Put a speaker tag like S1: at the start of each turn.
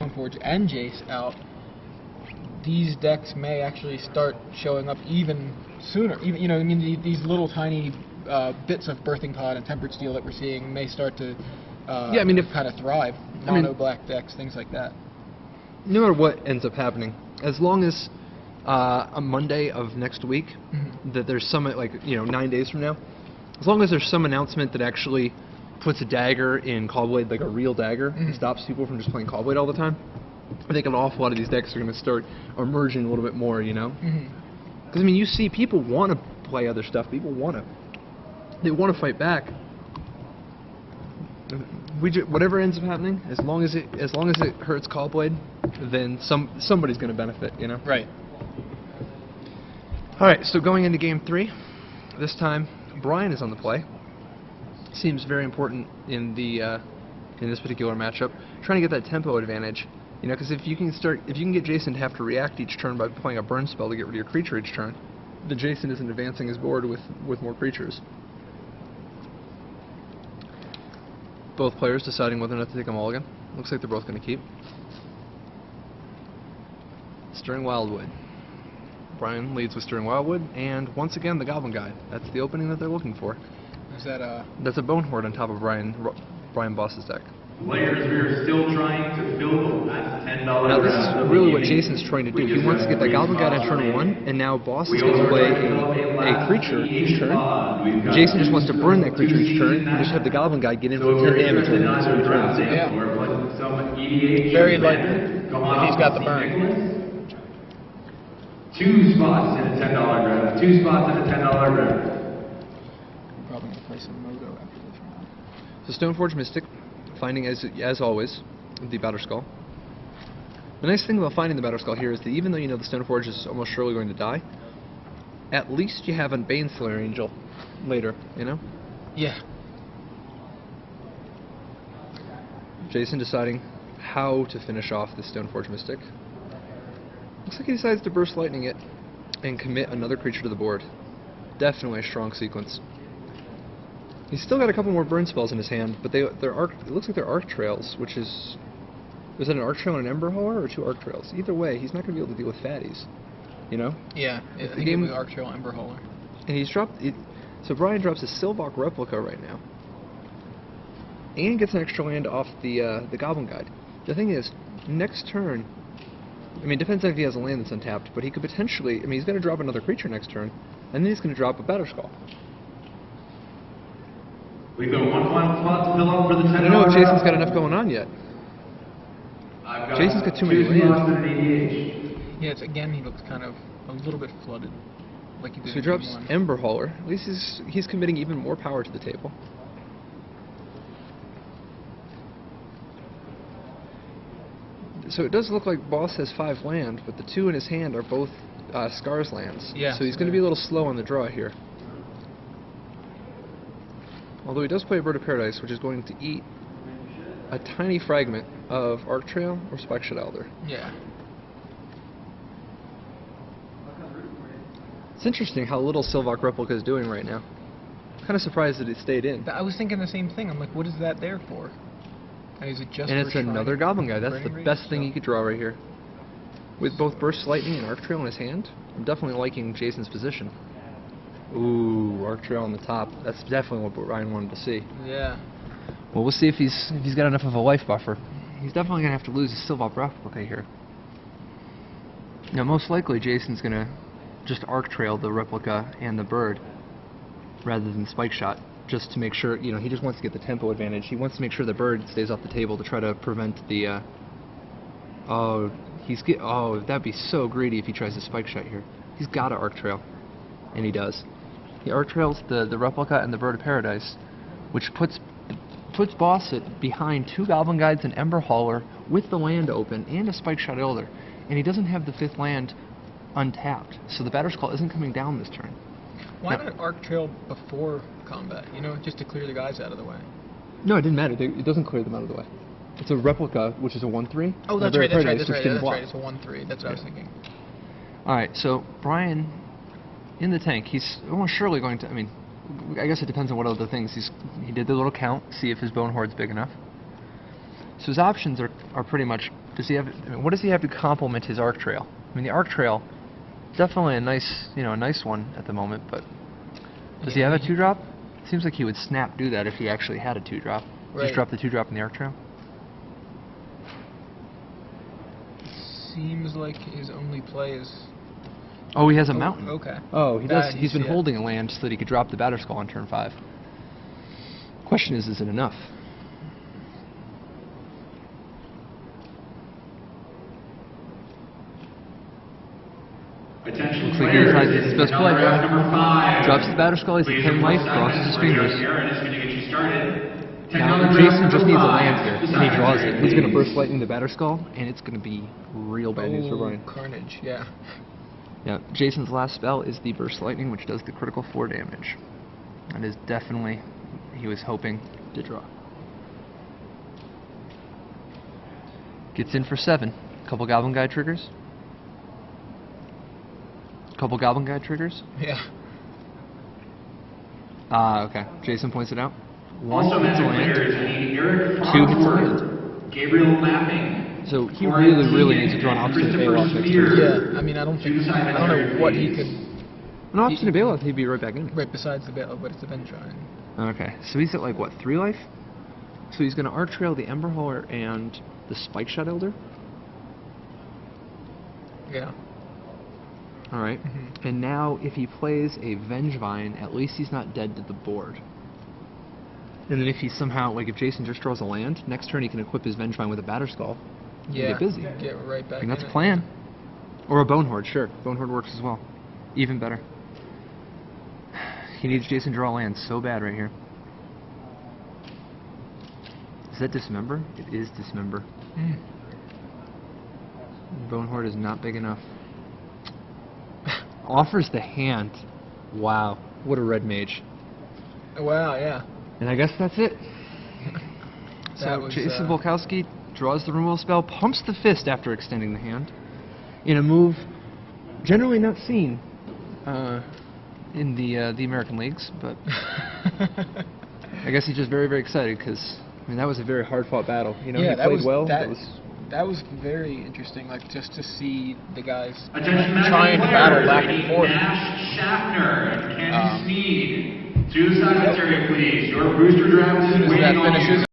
S1: Stoneforge and Jace out, these decks may actually start showing up even sooner. Even, you know, I mean, these little tiny bits of Birthing Pod and Tempered Steel that we're seeing may start to
S2: yeah, I mean, if
S1: kind of thrive. Mono black decks, things like that.
S2: No matter what ends up happening, as long as on Monday of next week, that there's some, like, you know, 9 days from now, as long as there's some announcement that actually puts a dagger in Callblade, like a real dagger, and stops people from just playing Callblade all the time, I think an awful lot of these decks are going to start emerging a little bit more, you know? Because, I mean, you see people want to play other stuff. People want to fight back. Whatever ends up happening, as long as it hurts Callblade, then somebody's going to benefit, you know?
S1: Right.
S2: All right, so going into Game 3, this time Brian is on the play. Seems very important in this particular matchup, trying to get that tempo advantage. You know, because if you can get Jason to have to react each turn by playing a burn spell to get rid of your creature each turn, then Jason isn't advancing his board with more creatures. Both players deciding whether or not to take a mulligan. Looks like they're both going to keep. Stirring Wildwood. Brian leads with Stirring Wildwood, and once again the Goblin Guide. That's the opening that they're looking for.
S1: Is that a...
S2: That's a Bone Horde on top of Brian Boss's deck.
S3: Players, we are still trying to fill the last $10.
S2: Now this is really what Jason's trying to do. He wants to get that Goblin Guide on turn 1, and now Boss is going to play a creature each turn. Jason just wants to burn that creature each turn, and just have the Goblin Guide get in for 10 damage in the next 3 turns.
S1: Yeah. Very likely. He's got the burn.
S3: 2 spots in a $10 grab. 2 spots in a $10 grab.
S1: Probably going to play some Mogo after this round.
S2: So Stoneforge Mystic, finding as always the Batterskull. The nice thing about finding the Batterskull here is that even though you know the Stoneforge is almost surely going to die, at least you have a Baneslayer Angel later, you know?
S1: Yeah.
S2: Jason deciding how to finish off the Stoneforge Mystic. Looks like he decides to Burst Lightning it and commit another creature to the board. Definitely a strong sequence. He's still got a couple more burn spells in his hand, but it looks like they're Arc Trails, which is... Is that an Arc Trail and an Ember Hauler, or 2 Arc Trails? Either way, he's not going to be able to deal with fatties. You know?
S1: Yeah, I think it was Arc Trail Ember Hauler.
S2: And he's dropped... So Brian drops a Sylvok Replica right now. And gets an extra land off the Goblin Guide. The thing is, next turn... I mean, it depends on if he has a land that's untapped, but he could potentially... I mean, he's going to drop another creature next turn, and then he's going to drop a Batterskull.
S3: We've got one spot to fill up for the $10.
S2: I don't know if Jason's got enough going on yet. Jason's got too many lands.
S1: Yeah, it's, again, he looks kind of a little bit flooded. Like he did.
S2: So he drops Ember Hauler. At least he's committing even more power to the table. So it does look like Boss has 5 land, but the 2 in his hand are both Scars lands.
S1: Yeah.
S2: So he's going to be a little slow on the draw here. Although he does play a Bird of Paradise, which is going to eat a tiny fragment of Arc Trail or Spikeshot Elder.
S1: Yeah.
S2: It's interesting how little Sylvok Replica is doing right now. Kind of surprised that it stayed in.
S1: I was thinking the same thing. I'm like, what is that there for? And is it just
S2: and it's another Goblin Guy. That's the best thing you could draw right here. With both Burst Lightning and Arc Trail in his hand, I'm definitely liking Jason's position. Ooh, Arc Trail on the top. That's definitely what Ryan wanted to see.
S1: Yeah.
S2: Well, we'll see if he's got enough of a life buffer. He's definitely going to have to lose his Sylvok Replica here. Now, most likely, Jason's going to just Arc Trail the Replica and the Bird rather than Spike Shot, just to make sure, you know, he just wants to get the tempo advantage. He wants to make sure the Bird stays off the table to try to prevent the, oh, that'd be so greedy if he tries to Spike Shot here. He's got to Arc Trail, and he does. He Arc Trails the Replica and the Bird of Paradise, which puts Boss behind 2 Goblin Guides and Ember Hauler with the land open and a Spike Shot Elder, and he doesn't have the 5th land untapped, so the Batterskull isn't coming down this turn.
S1: Why not Arc Trail before combat? You know, just to clear the guys out of the way.
S2: No, it didn't matter. It doesn't clear them out of the way. It's a Replica, which is a 1/3.
S1: Oh, that's right. That's right. It's a 1/3. That's what I was thinking.
S2: All right, so Brian, in the tank, he's almost surely going to. I mean, I guess it depends on what other things he did the little count, see if his Bone Horde's big enough. So his options are pretty much Does he have? I mean, what does he have to complement his Arc Trail? I mean, the Arc Trail, definitely a nice, a nice one at the moment. But does he have a 2-drop? Seems like he would snap do that if he actually had a 2-drop.
S1: Right.
S2: Just drop the 2-drop in the Arc Trail.
S1: Seems like his only play is...
S2: Oh, he has a mountain.
S1: Okay.
S2: Oh, he does. He's been
S1: yeah.
S2: holding a land so that he could drop the Batterskull on turn 5. Question is it enough?
S3: Attention
S2: Looks like he decides it's his best play.
S3: Number 5.
S2: Drops the Batterskull, he's at 10 life, crosses his fingers.
S3: Aaron is going to get you started.
S2: Now, Jason just needs a land here, and he draws it. He's going to burst lightning the Batterskull, and it's going to be real bad news for Brian.
S1: Carnage, yeah.
S2: Yeah, Jason's last spell is the Burst Lightning, which does the critical 4 damage. That is definitely, he was hoping to draw. Gets in for 7. Couple Goblin Guide triggers. Couple Goblin Guide triggers.
S1: Yeah.
S2: Okay. Jason points it out. 1
S3: Also
S2: hits a
S3: mentioned
S2: land.
S3: players, I need Eric
S2: 2 hits a land.
S3: Gabriel Mapping.
S2: So he really needs to draw an Obstinate Bailoff next turn.
S1: Yeah, I mean, I don't know what he could...
S2: An Obstinate Bailoff, he'd be right back in.
S1: Right, besides the Bailoff, but it's a Vengevine.
S2: Okay, so he's at like, what, 3 life? So he's going to Arc Trail the Emberhauler and the Spike Shot Elder?
S1: Yeah.
S2: Alright, and now if he plays a Vengevine, at least he's not dead to the board. And then if he somehow, like if Jason just draws a land, next turn he can equip his Vengevine with a Batterskull.
S1: Yeah.
S2: Get busy.
S1: Get right back
S2: And that's
S1: in
S2: a
S1: it.
S2: plan. Or a Bonehorde, sure. Bonehorde works as well. Even better. He needs Jason to draw land so bad right here. Is that Dismember? It is Dismember. Bonehorde is not big enough. Offers the hand. Wow. What a red mage.
S1: Wow, yeah.
S2: And I guess that's it. So
S1: That was,
S2: Jason Bulkowski draws the removal spell, pumps the fist after extending the hand, in a move generally not seen in the American leagues, but I guess he's just very excited because I mean that was a very hard-fought battle. You know,
S1: yeah,
S2: he
S1: that
S2: played
S1: was,
S2: well.
S1: That was very interesting, like just to see the guys
S3: Attention
S1: trying to battle back and forth.
S3: Nash Schaffner and Kenny Sneed. To the side of this area, please. Your booster draft is
S1: As soon as
S3: waiting
S1: that
S3: on you.
S1: finishes,